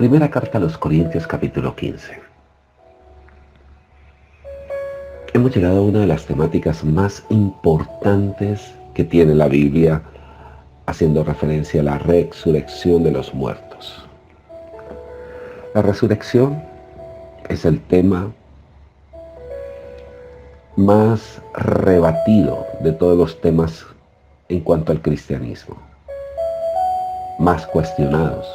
Primera carta a los Corintios, capítulo 15. Hemos llegado a una de las temáticas más importantes que tiene la Biblia, haciendo referencia a la resurrección de los muertos. La resurrección es el tema más rebatido de todos los temas en cuanto al cristianismo, más cuestionados.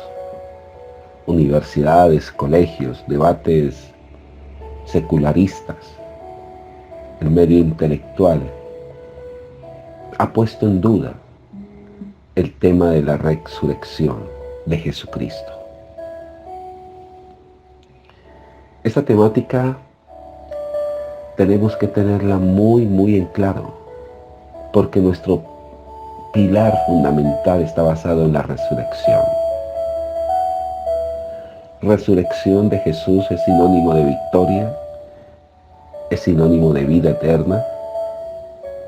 Universidades, colegios, debates secularistas, el medio intelectual ha puesto en duda el tema de la resurrección de Jesucristo. Esta temática tenemos que tenerla muy en claro, porque nuestro pilar fundamental está basado en la resurrección. Resurrección de Jesús es sinónimo de victoria, es sinónimo de vida eterna,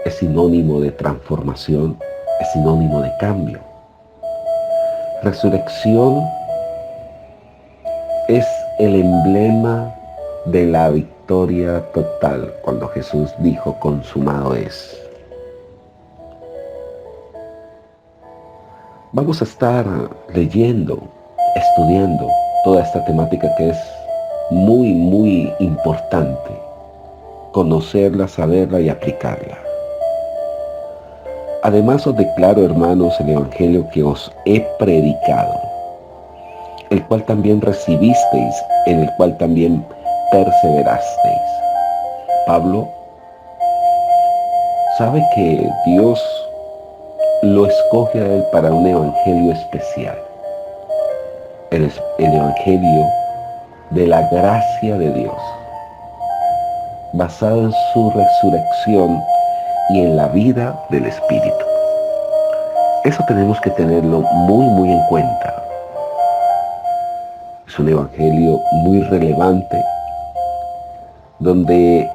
es sinónimo de transformación, es sinónimo de cambio. Resurrección es el emblema de la victoria total cuando Jesús dijo consumado es. Vamos a estar leyendo, estudiando toda esta temática que es muy importante, conocerla, saberla y aplicarla. Además os declaro, hermanos, el evangelio que os he predicado, el cual también recibisteis, en el cual también perseverasteis. Pablo sabe que Dios lo escoge a él para un evangelio especial. El evangelio de la gracia de Dios, basado en su resurrección y en la vida del Espíritu. Eso tenemos que tenerlo muy en cuenta. Es un evangelio muy relevante donde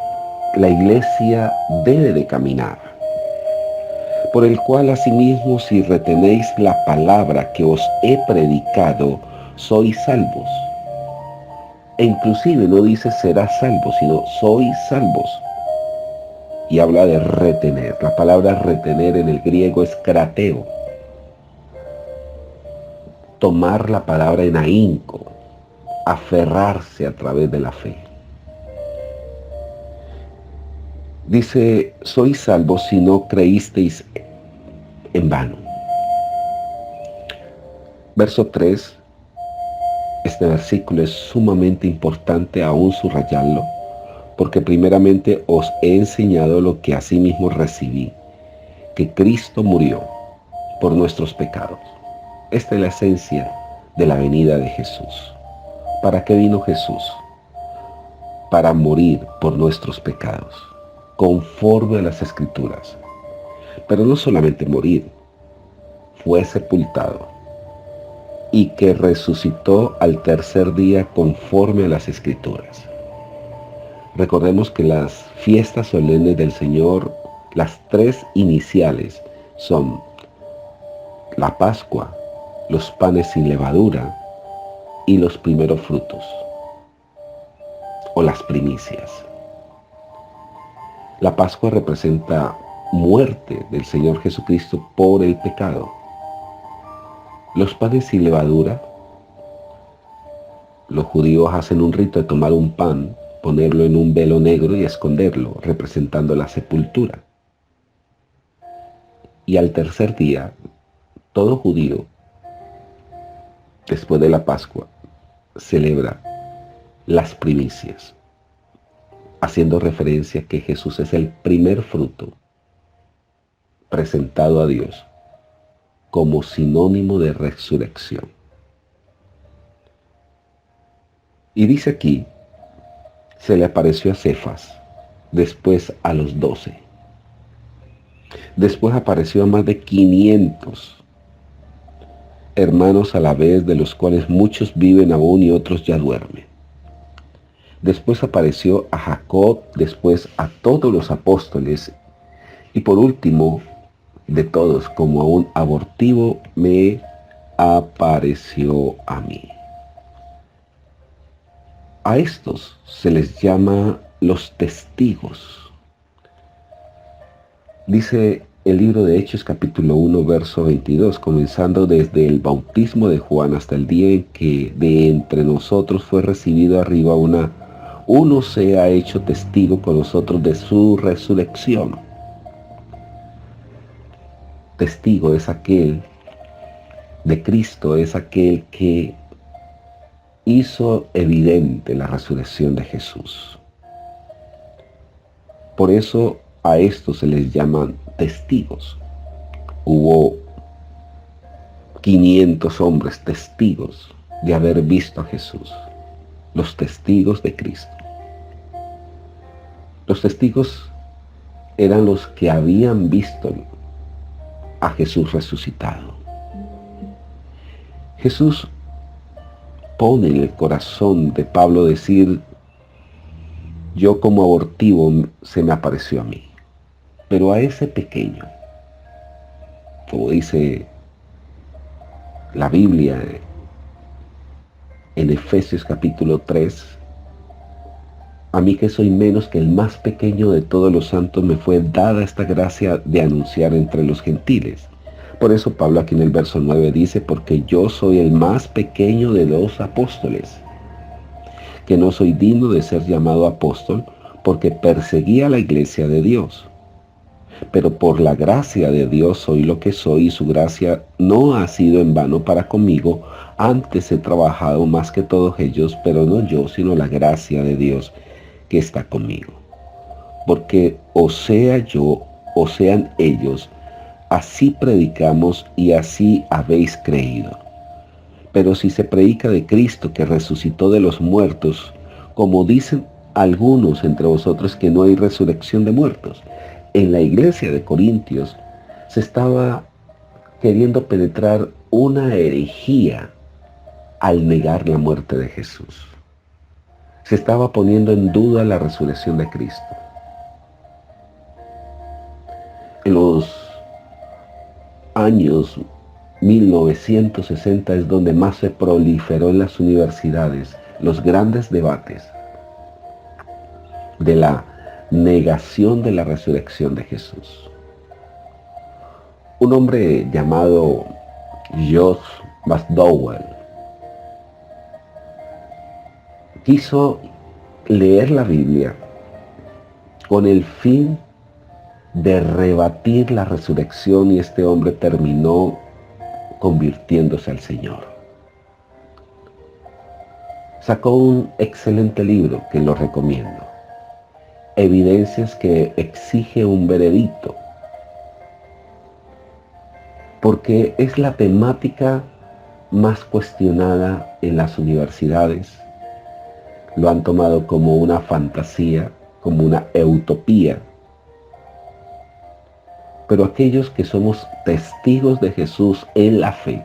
la iglesia debe de caminar, por el cual asimismo si retenéis la palabra que os he predicado, sois salvos. E inclusive no dice serás salvo, sino sois salvos. Y habla de retener. La palabra retener en el griego es krateo. Tomar la palabra en ahínco, aferrarse a través de la fe. Dice, sois salvos si no creísteis en vano. Verso 3. Este versículo es sumamente importante aún subrayarlo, porque primeramente os he enseñado lo que asimismo recibí, que Cristo murió por nuestros pecados. Esta es la esencia de la venida de Jesús. ¿Para qué vino Jesús? Para morir por nuestros pecados, conforme a las Escrituras. Pero no solamente morir, fue sepultado y que resucitó al tercer día conforme a las Escrituras. Recordemos que las fiestas solemnes del Señor, las tres iniciales son la Pascua, los panes sin levadura y los primeros frutos o las primicias. La Pascua representa muerte del Señor Jesucristo por el pecado. Los panes sin levadura, los judíos hacen un rito de tomar un pan, ponerlo en un velo negro y esconderlo, representando la sepultura. Y al tercer día, todo judío, después de la Pascua, celebra las primicias, haciendo referencia a que Jesús es el primer fruto presentado a Dios como sinónimo de resurrección. Y dice aquí, se le apareció a Cefas, después a los 12. Después apareció a más de 500 hermanos a la vez, de los cuales muchos viven aún y otros ya duermen. Después apareció a Jacob, después a todos los apóstoles, y por último, de todos, como a un abortivo, me apareció a mí. A estos se les llama los testigos. Dice el libro de Hechos capítulo 1 verso 22, comenzando desde el bautismo de Juan hasta el día en que de entre nosotros fue recibido arriba uno se ha hecho testigo con nosotros de su resurrección. Testigo es aquel de Cristo, es aquel que hizo evidente la resurrección de Jesús. Por eso a estos se les llaman testigos. Hubo 500 hombres testigos de haber visto a Jesús, los testigos de Cristo. Los testigos eran los que habían visto a Jesús resucitado. Jesús pone en el corazón de Pablo decir: yo como abortivo se me apareció a mí. Pero a ese pequeño, como dice la Biblia en Efesios capítulo 3, a mí que soy menos que el más pequeño de todos los santos, me fue dada esta gracia de anunciar entre los gentiles. Por eso Pablo aquí en el verso 9 dice: porque yo soy el más pequeño de los apóstoles, que no soy digno de ser llamado apóstol, porque perseguía la iglesia de Dios. Pero por la gracia de Dios soy lo que soy, y su gracia no ha sido en vano para conmigo. Antes he trabajado más que todos ellos, pero no yo, sino la gracia de Dios que está conmigo. Porque o sea yo, o sean ellos, así predicamos y así habéis creído. Pero si se predica de Cristo que resucitó de los muertos, como dicen algunos entre vosotros que no hay resurrección de muertos, en la iglesia de Corintios se estaba queriendo penetrar una herejía al negar la muerte de Jesús. Se estaba poniendo en duda la resurrección de Cristo. En los años 1960 es donde más se proliferó en las universidades los grandes debates de la negación de la resurrección de Jesús. Un hombre llamado Josh McDowell quiso leer la Biblia con el fin de rebatir la resurrección, y este hombre terminó convirtiéndose al Señor. Sacó un excelente libro que lo recomiendo: Evidencias que exige un veredicto, porque es la temática más cuestionada en las universidades. Lo han tomado como una fantasía, como una utopía. Pero aquellos que somos testigos de Jesús en la fe,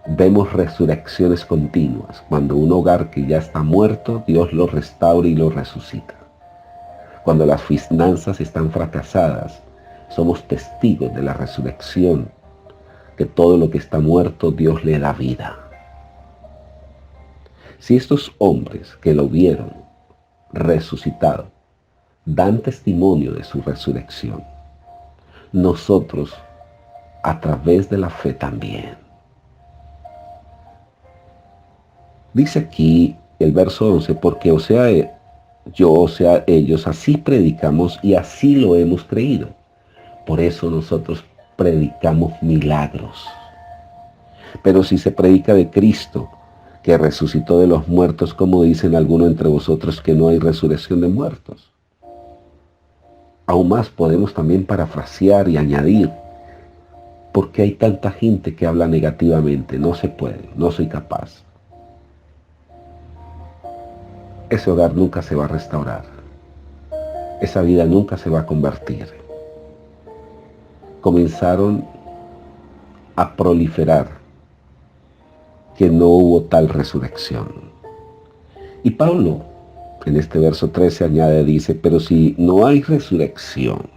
vemos resurrecciones continuas. Cuando un hogar que ya está muerto, Dios lo restaura y lo resucita. Cuando las finanzas están fracasadas, somos testigos de la resurrección, que todo lo que está muerto Dios le da vida. Si estos hombres que lo vieron resucitado dan testimonio de su resurrección, nosotros a través de la fe también. Dice aquí el verso 11, porque o sea yo, o sea ellos, así predicamos y así lo hemos creído. Por eso nosotros predicamos milagros. Pero si se predica de Cristo, que resucitó de los muertos, como dicen algunos entre vosotros que no hay resurrección de muertos. Aún más podemos también parafrasear y añadir: ¿por qué hay tanta gente que habla negativamente? No se puede, no soy capaz. Ese hogar nunca se va a restaurar. Esa vida nunca se va a convertir. Comenzaron a proliferar que no hubo tal resurrección. Y Pablo, en este verso 13 añade, dice: pero si no hay resurrección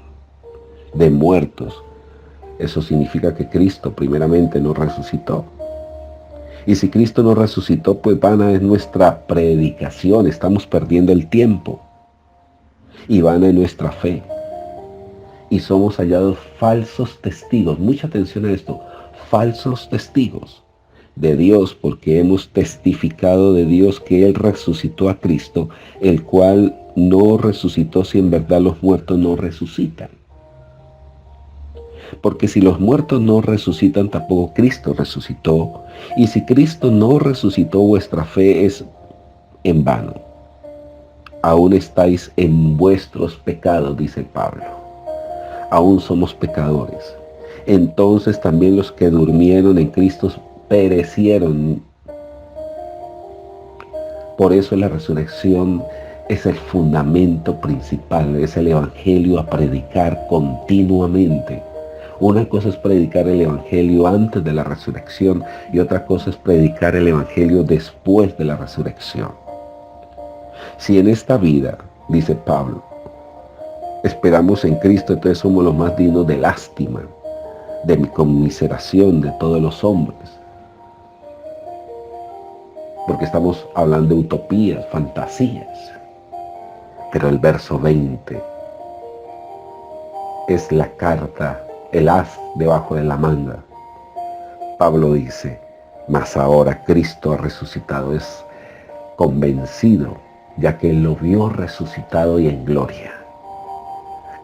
de muertos, eso significa que Cristo primeramente no resucitó. Y si Cristo no resucitó, pues vana es nuestra predicación, estamos perdiendo el tiempo. Y vana es nuestra fe. Y somos hallados falsos testigos. Mucha atención a esto. Falsos testigos de Dios, porque hemos testificado de Dios que Él resucitó a Cristo, el cual no resucitó si en verdad los muertos no resucitan. Porque si los muertos no resucitan, tampoco Cristo resucitó. Y si Cristo no resucitó, vuestra fe es en vano. Aún estáis en vuestros pecados, dice Pablo. Aún somos pecadores. Entonces también los que durmieron en Cristo perecieron. Por eso la resurrección es el fundamento principal, es el evangelio a predicar continuamente. Una cosa es predicar el evangelio antes de la resurrección y otra cosa es predicar el evangelio después de la resurrección. Si en esta vida, dice Pablo, esperamos en Cristo, entonces somos los más dignos de lástima, de mi conmiseración de todos los hombres. Porque estamos hablando de utopías, fantasías. Pero el verso 20 es la carta, el as debajo de la manga. Pablo dice, mas ahora Cristo ha resucitado, es convencido, ya que él lo vio resucitado y en gloria.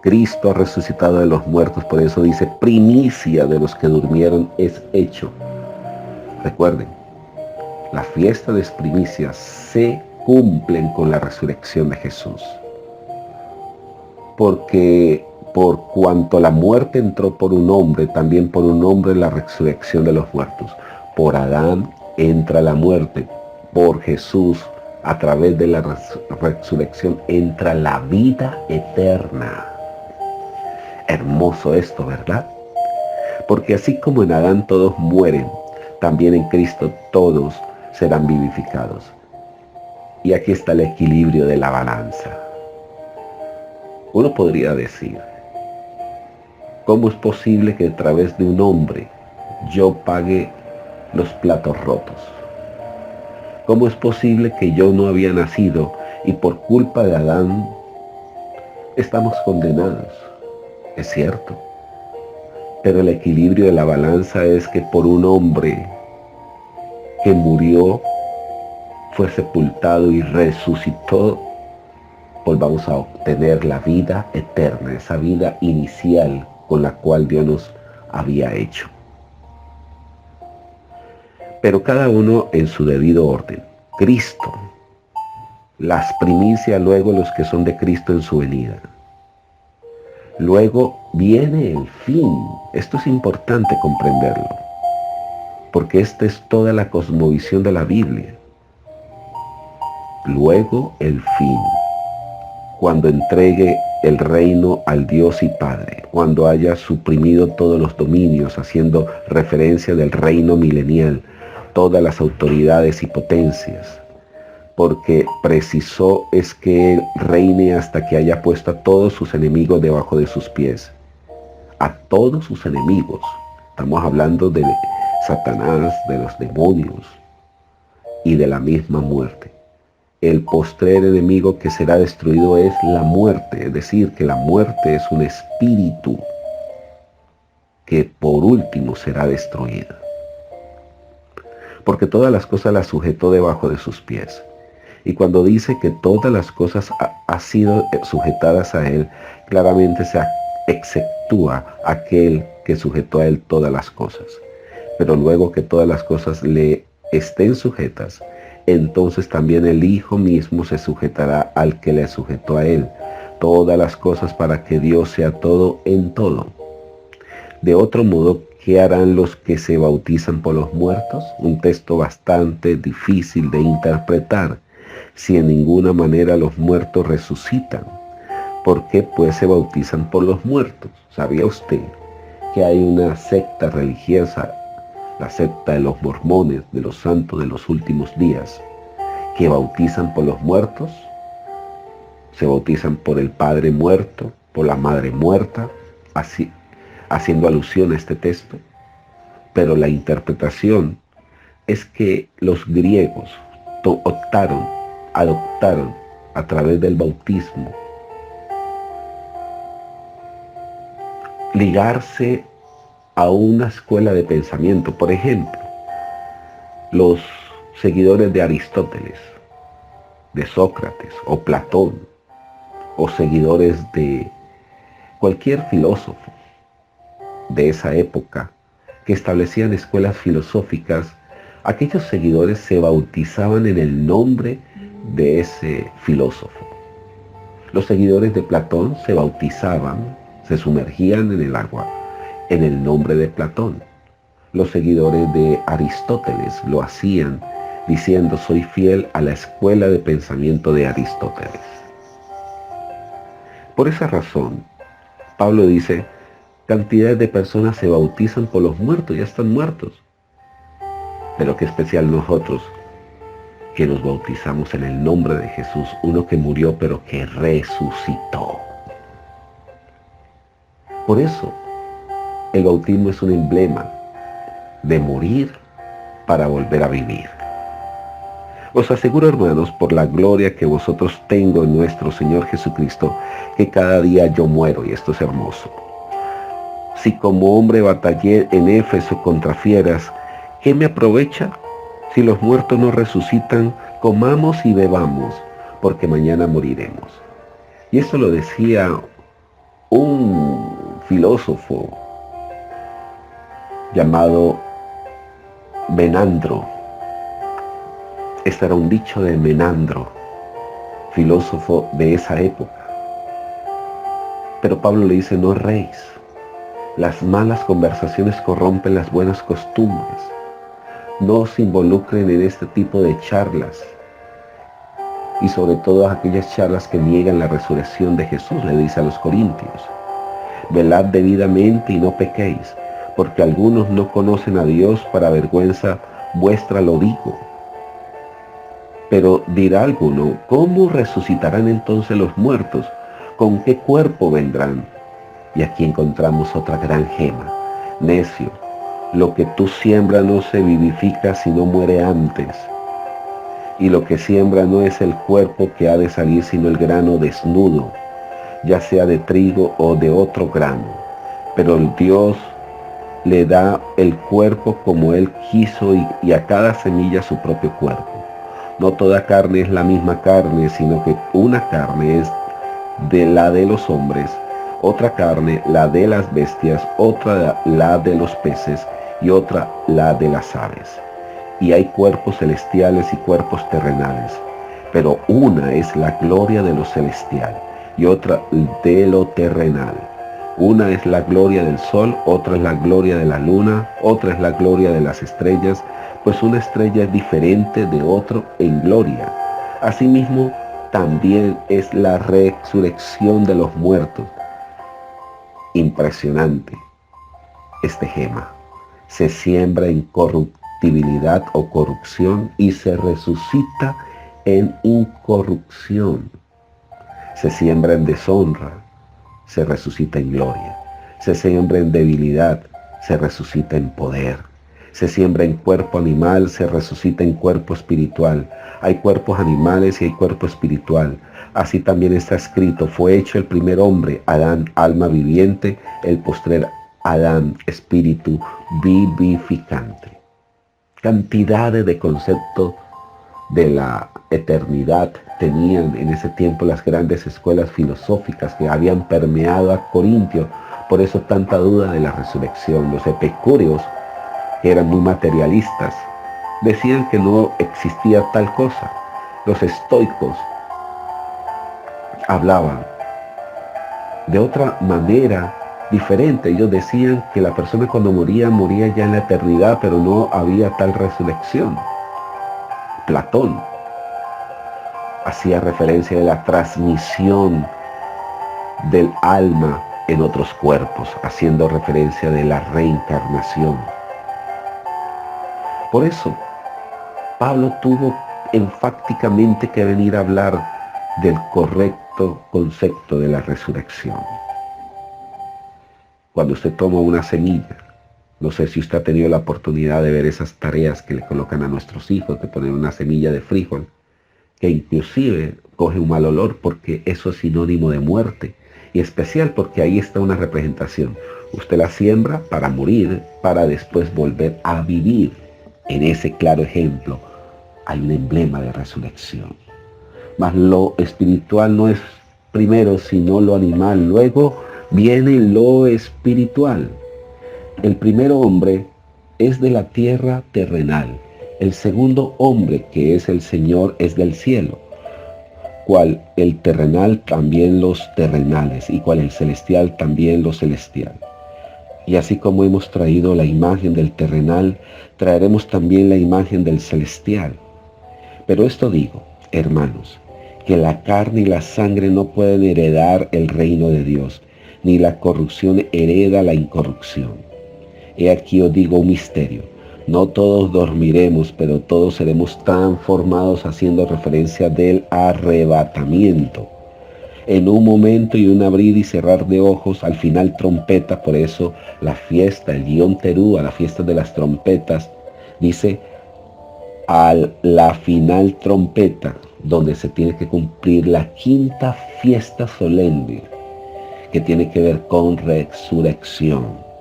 Cristo ha resucitado de los muertos, por eso dice, primicia de los que durmieron es hecho. Recuerden, las fiestas de primicias se cumplen con la resurrección de Jesús. Porque por cuanto la muerte entró por un hombre, también por un hombre la resurrección de los muertos. Por Adán entra la muerte, por Jesús, a través de la resurrección, entra la vida eterna. Hermoso esto, ¿verdad? Porque así como en Adán todos mueren, también en Cristo todos serán vivificados. Y aquí está el equilibrio de la balanza. Uno podría decir, ¿cómo es posible que a través de un hombre yo pague los platos rotos? ¿Cómo es posible que yo no había nacido y por culpa de Adán estamos condenados? Es cierto. Pero el equilibrio de la balanza es que por un hombre que murió, fue sepultado y resucitó, pues vamos a obtener la vida eterna, esa vida inicial con la cual Dios nos había hecho. Pero cada uno en su debido orden. Cristo, las primicias, luego los que son de Cristo en su venida. Luego viene el fin. Esto es importante comprenderlo, porque esta es toda la cosmovisión de la Biblia. Luego el fin, cuando entregue el reino al Dios y Padre, cuando haya suprimido todos los dominios, haciendo referencia del reino milenial, todas las autoridades y potencias, porque precisó es que Él reine hasta que haya puesto a todos sus enemigos debajo de sus pies. A todos sus enemigos. Estamos hablando de Satanás, de los demonios y de la misma muerte. El postrer enemigo que será destruido es la muerte, es decir, que la muerte es un espíritu que por último será destruida. Porque todas las cosas las sujetó debajo de sus pies. Y cuando dice que todas las cosas han sido sujetadas a Él, claramente se exceptúa aquel que sujetó a Él todas las cosas. Pero luego que todas las cosas le estén sujetas, entonces también el Hijo mismo se sujetará al que le sujetó a Él. Todas las cosas para que Dios sea todo en todo. De otro modo, ¿qué harán los que se bautizan por los muertos? Un texto bastante difícil de interpretar. Si en ninguna manera los muertos resucitan, ¿por qué pues se bautizan por los muertos? ¿Sabía usted que hay una secta religiosa, la secta de los mormones, de los santos de los últimos días, que bautizan por los muertos? Se bautizan por el padre muerto, por la madre muerta, así, haciendo alusión a este texto. Pero la interpretación es que los griegos adoptaron a través del bautismo ligarse a una escuela de pensamiento. Por ejemplo, los seguidores de Aristóteles, de Sócrates o Platón, o seguidores de cualquier filósofo de esa época que establecían escuelas filosóficas, aquellos seguidores se bautizaban en el nombre de ese filósofo. Los seguidores de Platón se bautizaban, se sumergían en el agua en el nombre de Platón. Los seguidores de Aristóteles lo hacían diciendo: soy fiel a la escuela de pensamiento de Aristóteles. Por esa razón, Pablo dice: cantidades de personas se bautizan por los muertos, ya están muertos. Pero qué especial nosotros, que nos bautizamos en el nombre de Jesús, uno que murió pero que resucitó. Por eso, el bautismo es un emblema de morir para volver a vivir. Os aseguro, hermanos, por la gloria que vosotros tengo en nuestro Señor Jesucristo, que cada día yo muero, y esto es hermoso. Si como hombre batallé en Éfeso contra fieras, ¿qué me aprovecha? Si los muertos no resucitan, comamos y bebamos, porque mañana moriremos. Y esto lo decía un filósofo llamado Menandro. Este era un dicho de Menandro, filósofo de esa época. Pero Pablo le dice: no erréis. Las malas conversaciones corrompen las buenas costumbres. No se involucren en este tipo de charlas. Y sobre todo aquellas charlas que niegan la resurrección de Jesús, le dice a los corintios. Velad debidamente y no pequéis, porque algunos no conocen a Dios, para vergüenza vuestra lo digo. Pero dirá alguno: ¿cómo resucitarán entonces los muertos? ¿Con qué cuerpo vendrán? Y aquí encontramos otra gran gema. Necio, lo que tú siembras no se vivifica si no muere antes. Y lo que siembra no es el cuerpo que ha de salir, sino el grano desnudo, ya sea de trigo o de otro grano. Pero el Dios le da el cuerpo como Él quiso, y a cada semilla su propio cuerpo. No toda carne es la misma carne, sino que una carne es de la de los hombres, otra carne la de las bestias, otra la de los peces y otra la de las aves. Y hay cuerpos celestiales y cuerpos terrenales, pero una es la gloria de lo celestial y otra de lo terrenal. Una es la gloria del sol, otra es la gloria de la luna, otra es la gloria de las estrellas, pues una estrella es diferente de otro en gloria. Asimismo, también es la resurrección de los muertos. Impresionante este gema. Se siembra en corruptibilidad o corrupción y se resucita en incorrupción. Se siembra en deshonra, se resucita en gloria. Se siembra en debilidad, se resucita en poder. Se siembra en cuerpo animal, se resucita en cuerpo espiritual. Hay cuerpos animales y hay cuerpo espiritual. Así también está escrito: fue hecho el primer hombre, Adán, alma viviente; el postrer Adán, espíritu vivificante. Cantidades de conceptos de la eternidad tenían en ese tiempo las grandes escuelas filosóficas que habían permeado a Corintio. Por eso tanta duda de la resurrección. Los epicúreos, que eran muy materialistas, decían que no existía tal cosa. Los estoicos hablaban de otra manera diferente. Ellos decían que la persona cuando moría, moría ya en la eternidad, pero no había tal resurrección. Platón hacía referencia de la transmisión del alma en otros cuerpos, haciendo referencia de la reencarnación. Por eso, Pablo tuvo enfáticamente que venir a hablar del correcto concepto de la resurrección. Cuando usted toma una semilla, No sé si usted ha tenido la oportunidad de ver esas tareas que le colocan a nuestros hijos, de poner una semilla de frijol, que inclusive coge un mal olor porque eso es sinónimo de muerte. Y especial porque ahí está una representación. Usted la siembra para morir, para después volver a vivir. En ese claro ejemplo hay un emblema de resurrección. Mas lo espiritual no es primero, sino lo animal. Luego viene lo espiritual. El primer hombre es de la tierra terrenal. El segundo hombre, que es el Señor, es del cielo. Cual el terrenal, también los terrenales, y cual el celestial, también lo celestial. Y así como hemos traído la imagen del terrenal, traeremos también la imagen del celestial. Pero esto digo, hermanos, que la carne y la sangre no pueden heredar el reino de Dios, ni la corrupción hereda la incorrupción. He aquí os digo un misterio. No todos dormiremos, pero todos seremos transformados, haciendo referencia del arrebatamiento. En un momento y un abrir y cerrar de ojos, al final trompeta. Por eso la fiesta, el Yom Teruah, la fiesta de las trompetas, dice a la final trompeta, donde se tiene que cumplir la quinta fiesta solemne, que tiene que ver con resurrección.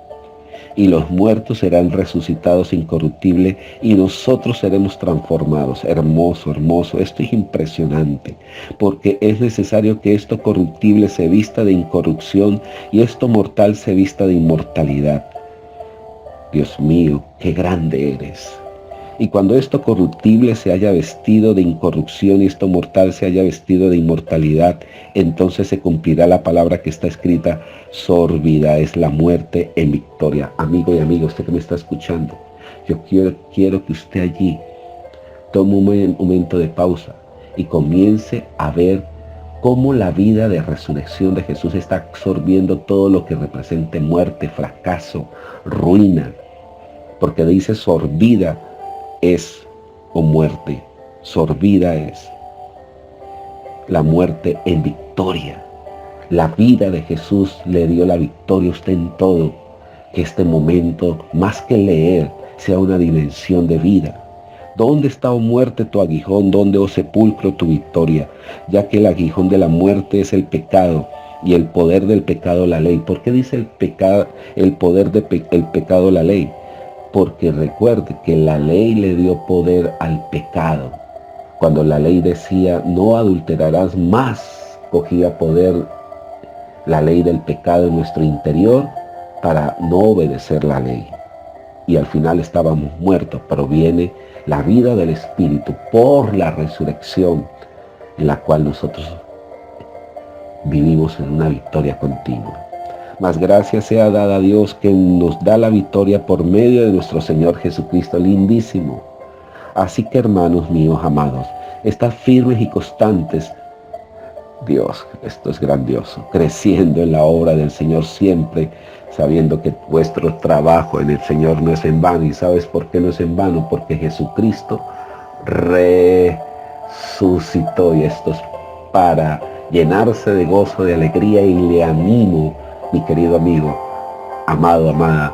Y los muertos serán resucitados incorruptibles y nosotros seremos transformados. Hermoso, hermoso. Esto es impresionante, porque es necesario que esto corruptible se vista de incorrupción y esto mortal se vista de inmortalidad. Dios mío, qué grande eres. Y cuando esto corruptible se haya vestido de incorrupción y esto mortal se haya vestido de inmortalidad, entonces se cumplirá la palabra que está escrita: sorbida es la muerte en victoria. Amigo y amiga, usted que me está escuchando, yo quiero que usted allí tome un momento de pausa y comience a ver cómo la vida de resurrección de Jesús está absorbiendo todo lo que represente muerte, fracaso, ruina. Porque dice sorbida es o muerte, sorbida es la muerte en victoria. La vida de Jesús le dio la victoria a usted en todo. Que este momento, más que leer, sea una dimensión de vida. ¿Dónde está, oh muerte, tu aguijón? ¿Dónde, oh sepulcro, tu victoria? Ya que el aguijón de la muerte es el pecado y el poder del pecado la ley. ¿Por qué dice el poder del pecado la ley? Porque recuerde que la ley le dio poder al pecado. Cuando la ley decía no adulterarás, más cogía poder la ley del pecado en nuestro interior para no obedecer la ley. Y al final estábamos muertos, pero viene la vida del Espíritu por la resurrección, en la cual nosotros vivimos en una victoria continua. Mas gracias sea dada a Dios, que nos da la victoria por medio de nuestro Señor Jesucristo, lindísimo. Así que, hermanos míos amados, estad firmes y constantes. Dios, esto es grandioso, creciendo en la obra del Señor siempre, sabiendo que vuestro trabajo en el Señor no es en vano. ¿Y sabes por qué no es en vano? Porque Jesucristo resucitó, y esto es para llenarse de gozo, de alegría, y le animo, mi querido amigo, amado, amada,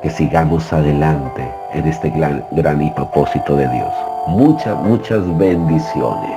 que sigamos adelante en este gran y propósito de Dios. Muchas bendiciones.